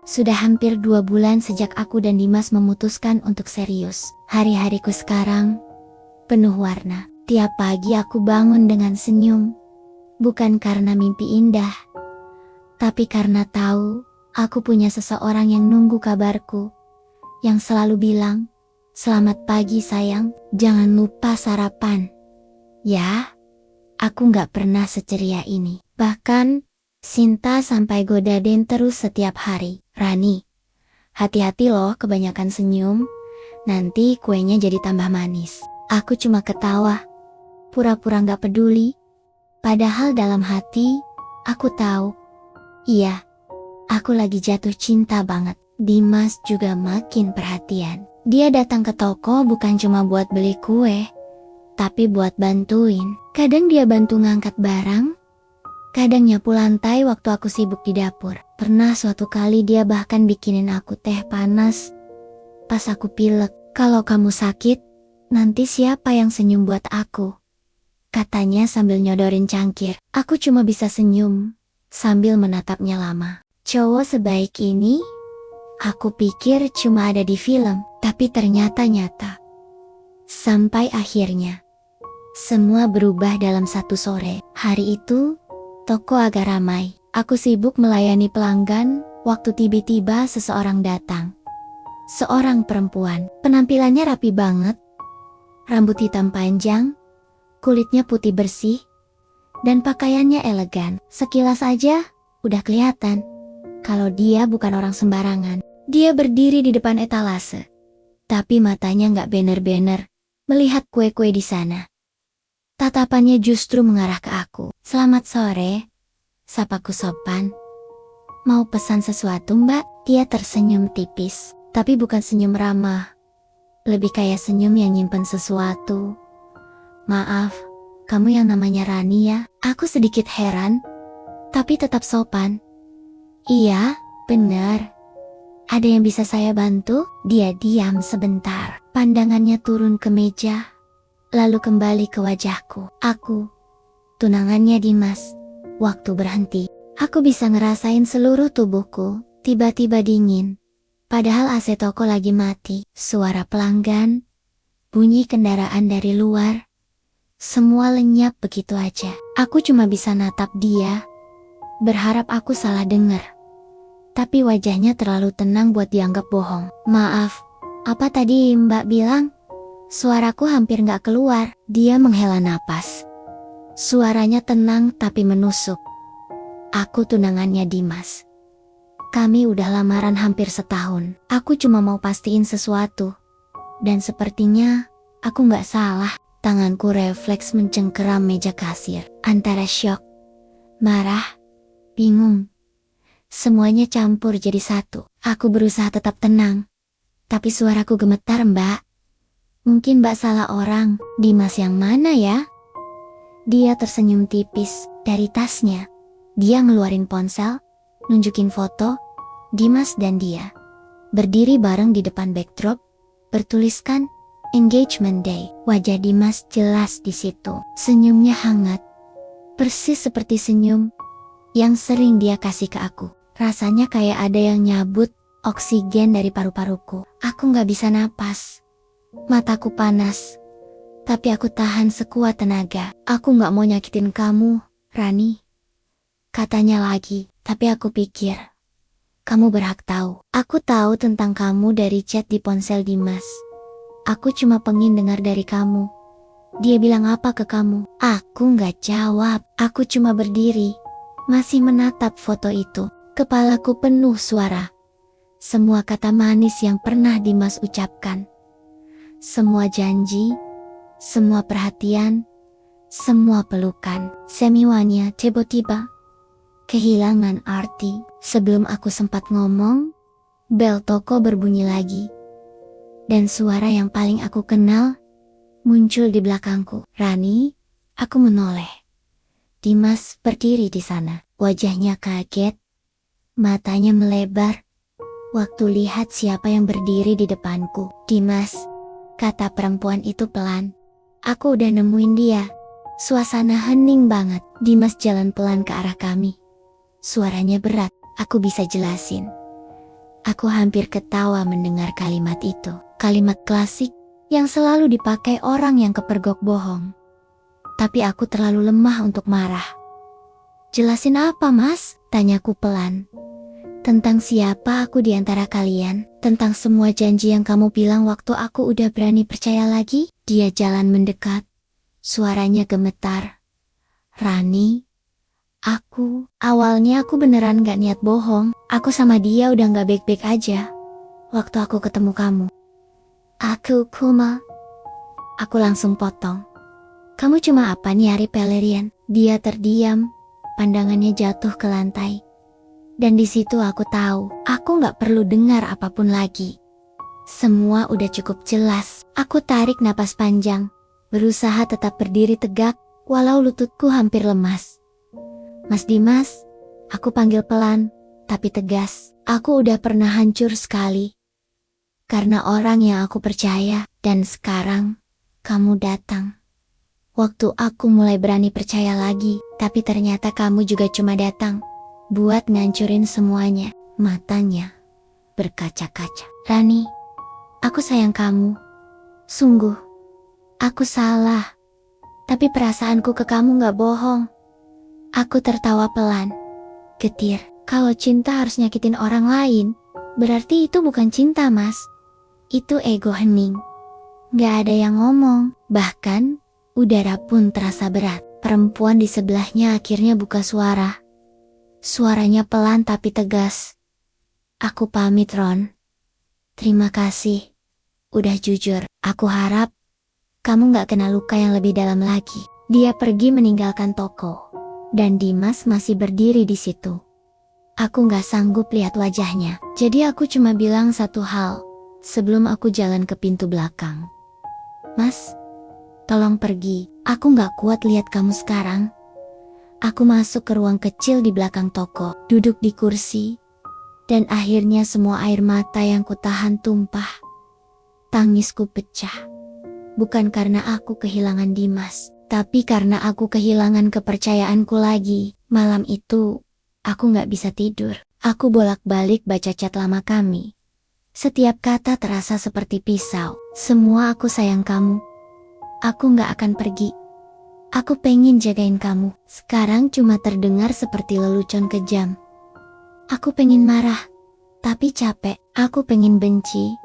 Sudah hampir 2 bulan sejak aku dan Dimas memutuskan untuk serius. Hari-hariku sekarang penuh warna. Tiap pagi aku bangun dengan senyum. Bukan karena mimpi indah, tapi karena tahu aku punya seseorang yang nunggu kabarku. Yang selalu bilang, "Selamat pagi sayang, jangan lupa sarapan." Ya, aku gak pernah seceria ini. Bahkan, Sinta sampai godain terus setiap hari. "Rani, hati-hati loh kebanyakan senyum, nanti kuenya jadi tambah manis." Aku cuma ketawa, pura-pura gak peduli. Padahal dalam hati, aku tahu. Iya, aku lagi jatuh cinta banget. Dimas juga makin perhatian. Dia datang ke toko bukan cuma buat beli kue, tapi buat bantuin. Kadang dia bantu ngangkat barang, kadang nyapu lantai waktu aku sibuk di dapur. Pernah suatu kali dia bahkan bikinin aku teh panas pas aku pilek. "Kalau kamu sakit, nanti siapa yang senyum buat aku?" katanya sambil nyodorin cangkir. Aku cuma bisa senyum sambil menatapnya lama. Cowok sebaik ini, aku pikir cuma ada di film, tapi ternyata nyata. Sampai akhirnya, semua berubah dalam satu sore. Hari itu, toko agak ramai. Aku sibuk melayani pelanggan, waktu tiba-tiba seseorang datang. Seorang perempuan, penampilannya rapi banget, rambut hitam panjang, kulitnya putih bersih, dan pakaiannya elegan. Sekilas aja, udah kelihatan kalau dia bukan orang sembarangan. Dia berdiri di depan etalase, tapi matanya nggak bener-bener melihat kue-kue di sana. Tatapannya justru mengarah ke aku. "Selamat sore," sapaku sopan. "Mau pesan sesuatu, Mbak?" Dia tersenyum tipis, tapi bukan senyum ramah. Lebih kayak senyum yang nyimpen sesuatu. "Maaf, kamu yang namanya Rani ya?" Aku sedikit heran, tapi tetap sopan. "Iya, benar. Ada yang bisa saya bantu?" Dia diam sebentar, pandangannya turun ke meja, lalu kembali ke wajahku. "Aku, tunangannya Dimas." Waktu berhenti, aku bisa ngerasain seluruh tubuhku tiba-tiba dingin. Padahal AC toko lagi mati. Suara pelanggan, bunyi kendaraan dari luar, semua lenyap begitu aja. Aku cuma bisa natap dia, berharap aku salah dengar. Tapi wajahnya terlalu tenang buat dianggap bohong. "Maaf, apa tadi Mbak bilang?" Suaraku hampir gak keluar. Dia menghela napas. Suaranya tenang tapi menusuk. "Aku tunangannya Dimas. Kami udah lamaran hampir setahun. Aku cuma mau pastiin sesuatu. Dan sepertinya, aku gak salah." Tanganku refleks mencengkeram meja kasir. Antara syok, marah, bingung. Semuanya campur jadi satu. Aku berusaha tetap tenang. "Tapi suaraku gemetar, Mbak. Mungkin Mbak salah orang." "Dimas yang mana ya?" Dia tersenyum tipis. Dari tasnya, dia ngeluarin ponsel, nunjukin foto, Dimas dan dia berdiri bareng di depan backdrop, bertuliskan Engagement Day. Wajah Dimas jelas di situ. Senyumnya hangat, persis seperti senyum yang sering dia kasih ke aku. Rasanya kayak ada yang nyabut oksigen dari paru-paruku. Aku gak bisa napas. Mataku panas, tapi aku tahan sekuat tenaga. "Aku gak mau nyakitin kamu, Rani," katanya lagi. Tapi aku pikir, kamu berhak tahu. Aku tahu tentang kamu dari chat di ponsel Dimas. Aku cuma pengen dengar dari kamu. Dia bilang apa ke kamu? Aku gak jawab. Aku cuma berdiri, masih menatap foto itu. Kepalaku penuh suara. Semua kata manis yang pernah Dimas ucapkan. Semua janji, semua perhatian, semua pelukan. Semuanya tiba-tiba kehilangan arti. Sebelum aku sempat ngomong, bel toko berbunyi lagi. Dan suara yang paling aku kenal muncul di belakangku. "Rani," aku menoleh. Dimas berdiri di sana. Wajahnya kaget, matanya melebar waktu lihat siapa yang berdiri di depanku. "Dimas," kata perempuan itu pelan. "Aku udah nemuin dia." Suasana hening banget. Dimas jalan pelan ke arah kami. Suaranya berat, aku bisa jelasin. Aku hampir ketawa mendengar kalimat itu. Kalimat klasik yang selalu dipakai orang yang kepergok bohong. Tapi aku terlalu lemah untuk marah. "Jelasin apa, Mas?" tanyaku pelan. "Tentang siapa aku di antara kalian? Tentang semua janji yang kamu bilang waktu aku udah berani percaya lagi?" Dia jalan mendekat. Suaranya gemetar. "Rani, awalnya aku beneran gak niat bohong. Aku sama dia udah gak baik-baik aja waktu aku ketemu kamu." Aku langsung potong. "Kamu cuma apa nih, Ari Pelerian?" Dia terdiam, pandangannya jatuh ke lantai. Dan di situ aku tahu, aku gak perlu dengar apapun lagi. Semua udah cukup jelas. Aku tarik napas panjang, berusaha tetap berdiri tegak, walau lututku hampir lemas. "Mas Dimas," aku panggil pelan, tapi tegas. Aku udah pernah hancur sekali. Karena orang yang aku percaya, dan sekarang, kamu datang. Waktu aku mulai berani percaya lagi, tapi ternyata kamu juga cuma datang buat ngancurin semuanya. Matanya berkaca-kaca. "Rani, aku sayang kamu. Sungguh, aku salah. Tapi perasaanku ke kamu gak bohong." Aku tertawa pelan. Getir. "Kalau cinta harus nyakitin orang lain, berarti itu bukan cinta, Mas. Itu ego hening." Gak ada yang ngomong. Bahkan, udara pun terasa berat. Perempuan di sebelahnya akhirnya buka suara. Suaranya pelan tapi tegas. "Aku pamit, Ron. Terima kasih. Udah jujur. Aku harap kamu gak kena luka yang lebih dalam lagi." Dia pergi meninggalkan toko. Dan Dimas masih berdiri di situ. Aku gak sanggup lihat wajahnya. Jadi aku cuma bilang satu hal sebelum aku jalan ke pintu belakang. "Mas, tolong pergi. Aku gak kuat lihat kamu sekarang." Aku masuk ke ruang kecil di belakang toko, duduk di kursi, dan akhirnya semua air mata yang kutahan tumpah. Tangisku pecah. Bukan karena aku kehilangan Dimas, tapi karena aku kehilangan kepercayaanku lagi. Malam itu, aku gak bisa tidur. Aku bolak-balik baca chat lama kami. Setiap kata terasa seperti pisau. "Semua aku sayang kamu. Aku gak akan pergi. Aku pengen jagain kamu." Sekarang cuma terdengar seperti lelucon kejam. Aku pengen marah, tapi capek. Aku pengen benci,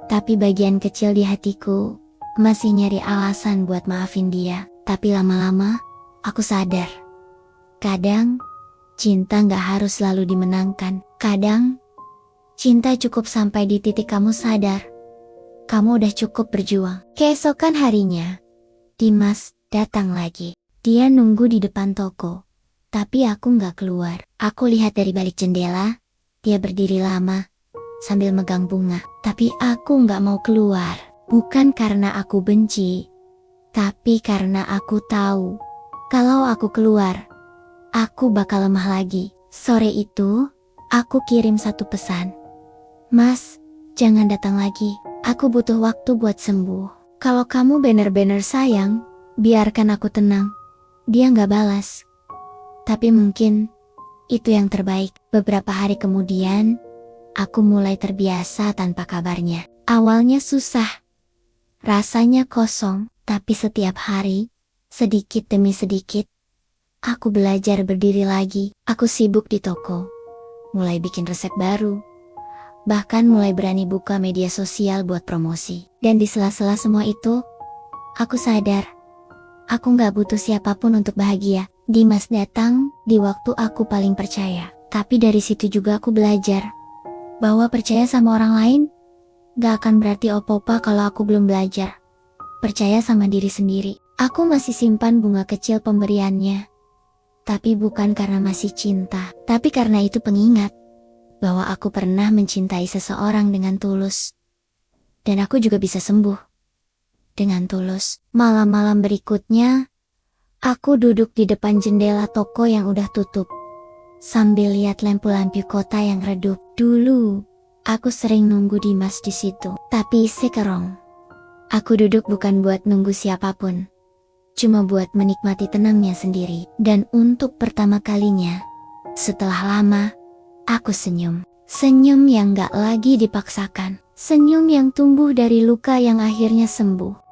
tapi bagian kecil di hatiku masih nyari alasan buat maafin dia. Tapi lama-lama, aku sadar. Kadang, cinta gak harus selalu dimenangkan. Kadang, cinta cukup sampai di titik kamu sadar kamu udah cukup berjuang. Keesokan harinya, Dimas datang lagi. Dia nunggu di depan toko, tapi aku gak keluar. Aku lihat dari balik jendela, dia berdiri lama, sambil megang bunga. Tapi aku gak mau keluar. Bukan karena aku benci, tapi karena aku tahu, kalau aku keluar, aku bakal lemah lagi. Sore itu, aku kirim satu pesan. "Mas, jangan datang lagi. Aku butuh waktu buat sembuh. Kalau kamu bener-bener sayang, biarkan aku tenang." Dia gak balas. Tapi mungkin, itu yang terbaik. Beberapa hari kemudian, aku mulai terbiasa tanpa kabarnya. Awalnya susah. Rasanya kosong, tapi setiap hari, sedikit demi sedikit, aku belajar berdiri lagi. Aku sibuk di toko, mulai bikin resep baru, bahkan mulai berani buka media sosial buat promosi. Dan di sela-sela semua itu, aku sadar, aku gak butuh siapapun untuk bahagia. Dimas datang di waktu aku paling percaya. Tapi dari situ juga aku belajar, bahwa percaya sama orang lain, gak akan berarti opa-opa kalau aku belum belajar percaya sama diri sendiri. Aku masih simpan bunga kecil pemberiannya. Tapi bukan karena masih cinta, tapi karena itu pengingat bahwa aku pernah mencintai seseorang dengan tulus. Dan aku juga bisa sembuh dengan tulus. Malam-malam berikutnya, aku duduk di depan jendela toko yang udah tutup, sambil lihat lampu-lampu kota yang redup. Dulu, aku sering nunggu Dimas di situ. Tapi sekarang, aku duduk bukan buat nunggu siapapun, cuma buat menikmati tenangnya sendiri. Dan untuk pertama kalinya, setelah lama, aku senyum. Senyum yang gak lagi dipaksakan. Senyum yang tumbuh dari luka yang akhirnya sembuh.